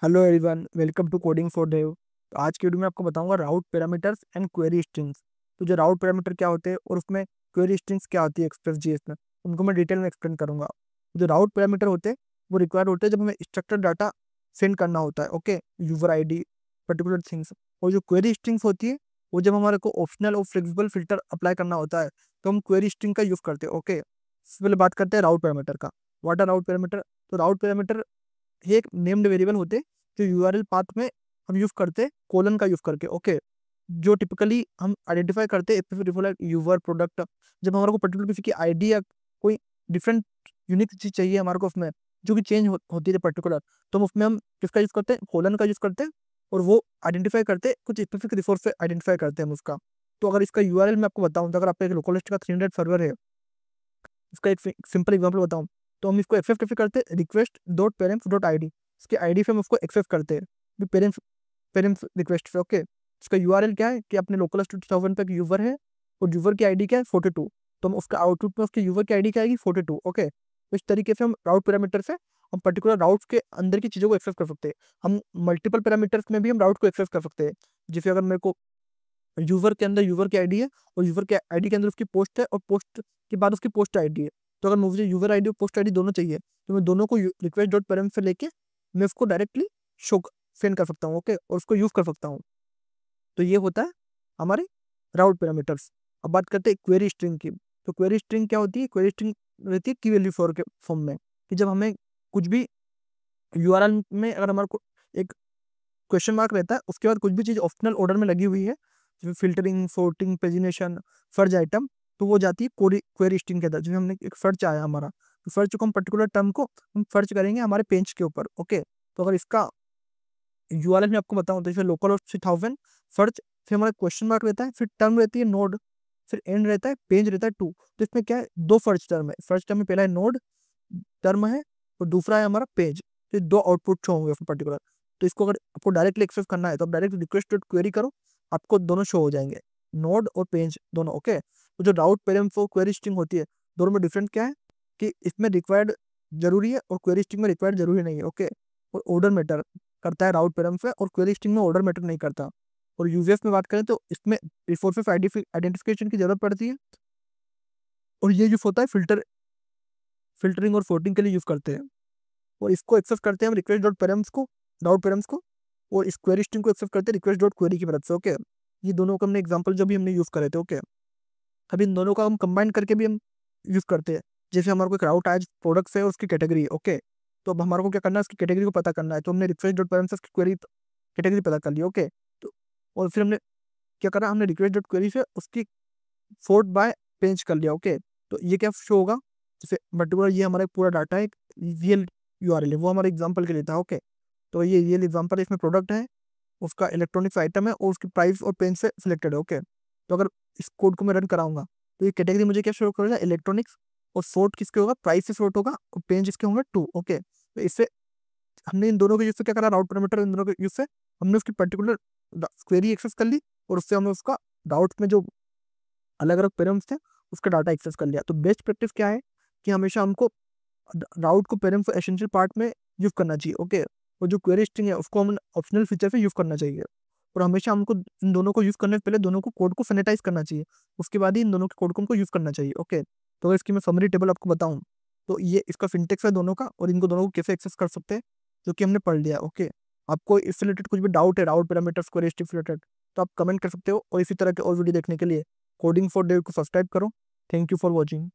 Hello everyone, welcome to coding for dev. तो आज की वीडियो में आपको बताऊंगा route parameters and query strings. तो जो राउट पैरामीटर क्या होते हैं और उसमें क्वेरी स्ट्रिंग्स क्या होती है एक्सप्रेस जीएस में, उनको मैं डिटेल में एक्सप्लेन करूंगा। जो राउट पैरामीटर होते हैं वो रिक्वायर्ड होते हैं जब हमें स्ट्रक्चर डाटा सेंड करना होता है, okay, user ID, particular things. और जो क्वेरी स्ट्रिंग्स होती है वो जब हमारे को ऑप्शनल और फ्लेक्सिबल फिल्टर अप्लाई करना होता है तो हम क्वेरी स्ट्रिंग का यूज करते हैं, ओके। सबसे पहले बात करते हैं राउट पैरामीटर का। What are route parameter? तो राउट पैरामीटर ये एक नेम्ड वेरिएबल होते हैं जो यूआरएल पाथ में हम यूज करते हैं कोलन का यूज करके, ओके। जो टिपिकली हम आइडेंटिफाई करते हैं यूजर प्रोडक्ट। जब हमारे को पर्टिकुलर किसी की आईडी या कोई डिफरेंट यूनिक चीज चाहिए हमारे को उसमें, जो कि चेंज होती है पर्टिकुलर, तो हम उसमें हम किसका यूज करते हैं? कोलन का यूज करते हैं। और वो आइडेंटिफाई करते हैं कुछ स्पेसिफिक रिसोर्स से आइडेंटिफाई करते हैं हम उसका। तो अगर इसका यूआरएल मैं आपको बताऊं, तो अगर आपका एक लोकलिस्ट का 300 सर्वर है, इसका एक सिंपल एग्जांपल बताऊं, तो हम इसको एक्सेस कैसे करते हैं? Request dot parents dot I D, इसके आईडी से हम उसको एक्सेस करते हैं पेरेंट्स पेरेंट्स रिक्वेस्ट से, ओके। इसका यूआरएल क्या है कि अपने लोकल 2000 पे एक यूजर है और यूजर की आईडी क्या है 42, तो हम उसका आउटपुट में उसके यूजर की आईडी क्या आएगी 42, ओके। तो इस तरीके से हम राउट पैरामीटर से हम पर्टिकुलर राउट्स के अंदर की चीज़ों को एक्सेस कर सकते हैं। हम मल्टीपल पैरामीटर्स में भी हम राउट को एक्सेस कर सकते हैं। जैसे अगर मेरे को यूजर के अंदर यूजर की आईडी है और यूजर के आईडी के अंदर उसकी पोस्ट है और पोस्ट के बाद उसकी पोस्ट आईडी है, तो अगर मुझे यूजर आईडी और पोस्ट आईडी दोनों चाहिए तो मैं दोनों को रिक्वेस्ट डॉट पेरेंट से लेके मैं उसको डायरेक्टली शो सेंड कर सकता हूँ, ओके, और उसको यूज कर सकता हूँ। तो ये होता है हमारे राउट पैरामीटर्स। अब बात करते हैं क्वेरी स्ट्रिंग की। तो क्वेरी स्ट्रिंग क्या होती है? क्वेरी स्ट्रिंग रहती है की वैल्यू फॉर के फॉर्म में, कि जब हमें कुछ भी यूआरएल में अगर हमारे को एक क्वेश्चन मार्क रहता है, उसके बाद कुछ भी चीज़ ऑप्शनल ऑर्डर में लगी हुई है, जैसे फिल्टरिंग, सॉर्टिंग, पेजिनेशन, फर्ज आइटम, तो वो जाती है क्वेरी स्ट्रिंग के अंदर। जैसे हमने एक फर्ज आया हमारा, तो फर्ज को हम पर्टिकुलर टर्म को हम फर्ज करेंगे हमारे पेज के ऊपर, ओके। तो अगर इसका यूआरएल मैं आपको बताऊं, तो इसमें लोकल और 3000 फर्ज, फिर हमारा क्वेश्चन मार्क रहता है, फिर टर्म रहती है नोड, फिर एंड रहता है, पेज रहता है 2। तो इसमें क्या है? दो फर्ज टर्म है। फर्स्ट टर्म में पहला है नोड टर्म है और दूसरा है हमारा पेज। तो दो आउटपुट शो होंगे पर्टिकुलर। तो इसको अगर आपको डायरेक्टली एक्सेस करना है तो आप डायरेक्ट रिक्वेस्ट डॉट क्वेरी करो, आपको दोनों शो हो जाएंगे, नोड और पेज दोनों, ओके। तो जो राउट पेरेंट और क्वेरी स्ट्रिंग होती है, दोनों में डिफरेंट क्या है कि इसमें रिक्वायर्ड जरूरी है और क्वेरी स्ट्रिंग में रिक्वायर्ड जरूरी नहीं है, ओके। और ऑर्डर मैटर करता है राउट पेरेंट में, और क्वेरी स्ट्रिंग में ऑर्डर मैटर नहीं करता। और यूजेस में बात करें तो इसमें रिसोर्सेस आइडेंटिफिकेशन की जरूरत पड़ती है, और ये यूज होता है फिल्टरिंग और सॉर्टिंग के लिए यूज करते हैं। और इसको एक्सेस करते हैं हम रिक्वेस्ट डॉट पेरेंट्स को, राउट पेरेंट्स को, और इस क्वेरी स्ट्रिंग को एक्सेस करते हैं रिक्वेस्ट डॉट क्वेरी की मदद से, ओके। ये दोनों का हमने एग्जांपल जो भी हमने यूज करे थे, ओके। अभी इन दोनों का हम कंबाइन करके भी हम यूज करते हैं। जैसे हमारे को एक राउट आज प्रोडक्ट्स है, उसकी कैटेगरी है, ओके। तो अब हमारे को क्या करना है? उसकी कैटेगरी को पता करना है, तो हमने रिक्वेस्ट डॉट पेरेंट्स की क्वेरी कैटेगरी पता कर ली, ओके। तो और फिर हमने क्या करा? हमने रिक्वेस्ट डॉट क्वेरी से उसकी फोर्ट बाय पेज कर लिया, ओके। तो ये क्या शो होगा? जैसे पर्टिकुलर ये हमारा पूरा डाटा है, रियल यूआरएल है, वो हमारे एग्जांपल के लिए था, ओके। तो ये रियल एग्जांपल, इसमें प्रोडक्ट है, उसका इलेक्ट्रॉनिक्स आइटम है और उसकी प्राइस और पेन से सिलेक्टेड है, ओके। तो अगर इस कोड को मैं रन कराऊंगा तो ये कैटेगरी मुझे क्या शो करेगा? इलेक्ट्रॉनिक्स। और सॉर्ट किसके होगा? प्राइस से सॉर्ट होगा, और पेन जिसके होंगे 2, ओके। तो इससे हमने इन दोनों के यूज से क्या करा? राउट पैरामीटर इन दोनों के यूज से हमने उसकी पर्टिकुलर क्वेरी एक्सेस कर ली, और उससे हमने उसका डाउट में जो अलग अलग पेरेंट्स थे उसका डाटा एक्सेस कर लिया। तो बेस्ट प्रैक्टिस क्या है कि हमेशा हमको राउट को पेरेंट्स एसेंशियल पार्ट में यूज करना चाहिए, ओके। और जो क्वेरी स्ट्रिंग है उसको हम ऑप्शनल फीचर से यूज करना चाहिए। और हमेशा हमको इन दोनों को यूज करने से पहले दोनों को कोड को सैनिटाइज करना चाहिए, उसके बाद ही इन दोनों के कोड को हमको यूज करना चाहिए, ओके। तो अगर इसकी मैं समरी टेबल आपको बताऊं, तो ये इसका सिंटेक्स है दोनों का, और इनको दोनों को कैसे एक्सेस कर सकते हैं जो कि हमने पढ़ लिया, ओके। आपको इससे रिलेटेड कुछ भी डाउट है राउट पैरामीटर्स क्वेरी स्ट्रिंग से रिलेटेड, तो आप कमेंट कर सकते हो। और इसी तरह के और वीडियो देखने के लिए कोडिंग फॉर डेव को सब्सक्राइब करो। Thank you for watching.